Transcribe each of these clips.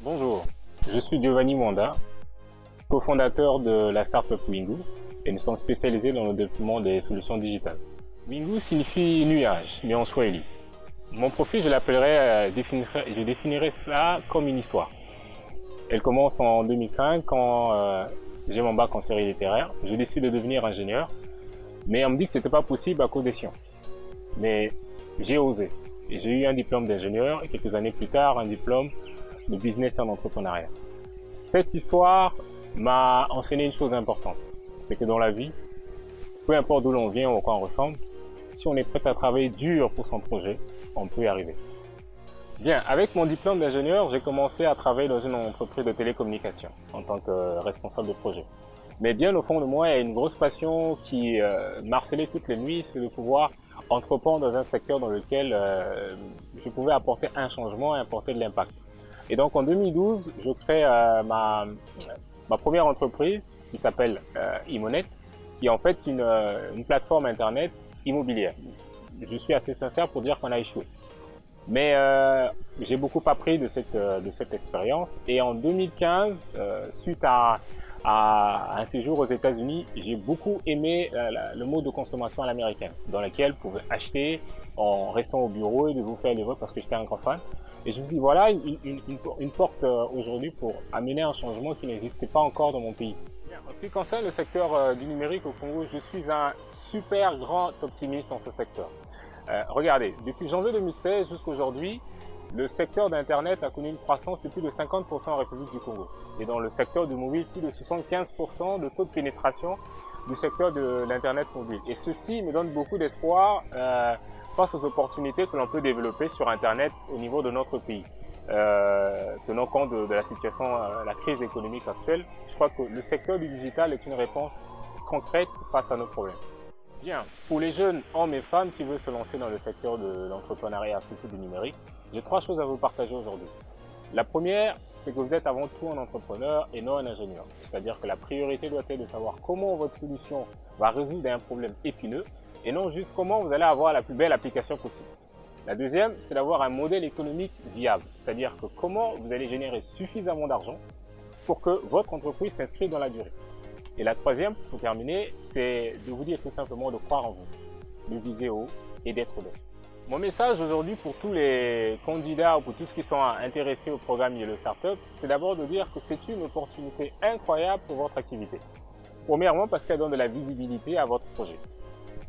Bonjour, je suis Giovanni Mwanda, cofondateur de la startup Wingu et nous sommes spécialisés dans le développement des solutions digitales. Wingu signifie nuage, mais en swahili. Mon profil, je définirais cela comme une histoire. Elle commence en 2005 quand j'ai mon bac en série littéraire. Je décide de devenir ingénieur, mais on me dit que c'était pas possible à cause des sciences. Mais j'ai osé. Et j'ai eu un diplôme d'ingénieur et quelques années plus tard, un diplôme de business en entrepreneuriat. Cette histoire m'a enseigné une chose importante. C'est que dans la vie, peu importe d'où l'on vient ou à quoi on ressemble, si on est prêt à travailler dur pour son projet, on peut y arriver. Bien, avec mon diplôme d'ingénieur, j'ai commencé à travailler dans une entreprise de télécommunications en tant que responsable de projet. Mais bien au fond de moi, il y a une grosse passion qui m'harcelait toutes les nuits, c'est de pouvoir entreprendre dans un secteur dans lequel je pouvais apporter un changement et apporter de l'impact. Et donc en 2012, je crée ma première entreprise qui s'appelle Imonet, qui est en fait une plateforme internet immobilière. Je suis assez sincère pour dire qu'on a échoué. Mais j'ai beaucoup appris de cette expérience et en 2015, suite à un séjour aux États-Unis, j'ai beaucoup aimé le mode de consommation à l'américaine, dans lequel vous pouvez acheter en restant au bureau et de vous faire livrer parce que j'étais un grand fan. Et je me dis voilà une porte aujourd'hui pour amener un changement qui n'existait pas encore dans mon pays. En ce qui concerne le secteur du numérique au Congo, je suis un super grand optimiste dans ce secteur. Regardez, depuis janvier 2016 jusqu'à aujourd'hui, le secteur d'Internet a connu une croissance de plus de 50% en République du Congo. Et dans le secteur du mobile, plus de 75% de taux de pénétration du secteur de l'Internet mobile. Et ceci me donne beaucoup d'espoir face aux opportunités que l'on peut développer sur Internet au niveau de notre pays. Tenant compte de la situation, la crise économique actuelle, je crois que le secteur du digital est une réponse concrète face à nos problèmes. Bien, pour les jeunes hommes et femmes qui veulent se lancer dans le secteur de l'entrepreneuriat, surtout du numérique, j'ai 3 choses à vous partager aujourd'hui. La première, c'est que vous êtes avant tout un entrepreneur et non un ingénieur. C'est-à-dire que la priorité doit être de savoir comment votre solution va résoudre un problème épineux et non juste comment vous allez avoir la plus belle application possible. La deuxième, c'est d'avoir un modèle économique viable. C'est-à-dire que comment vous allez générer suffisamment d'argent pour que votre entreprise s'inscrive dans la durée. Et la troisième, pour terminer, c'est de vous dire tout simplement de croire en vous, de viser haut et d'être audacieux. Mon message aujourd'hui pour tous les candidats ou pour tous ceux qui sont intéressés au programme Yellow Startup, c'est d'abord de dire que c'est une opportunité incroyable pour votre activité. Premièrement, parce qu'elle donne de la visibilité à votre projet.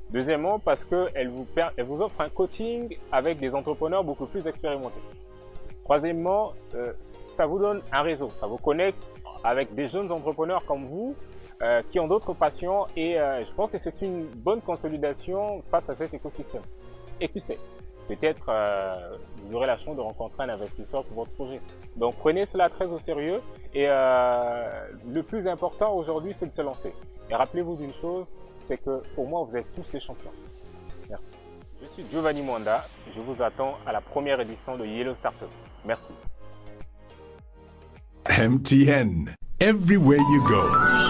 Deuxièmement, parce qu'elle vous offre un coaching avec des entrepreneurs beaucoup plus expérimentés. Troisièmement, ça vous donne un réseau, ça vous connecte avec des jeunes entrepreneurs comme vous qui ont d'autres passions et je pense que c'est une bonne consolidation face à cet écosystème. Et qui sait, peut-être vous aurez la chance de rencontrer un investisseur pour votre projet. Donc prenez cela très au sérieux et le plus important aujourd'hui c'est de se lancer. Et rappelez-vous d'une chose, c'est que pour moi vous êtes tous des champions. Merci. Je suis Giovanni Mwanda, je vous attends à la première édition de Yellow Startup. Merci. MTN, everywhere you go.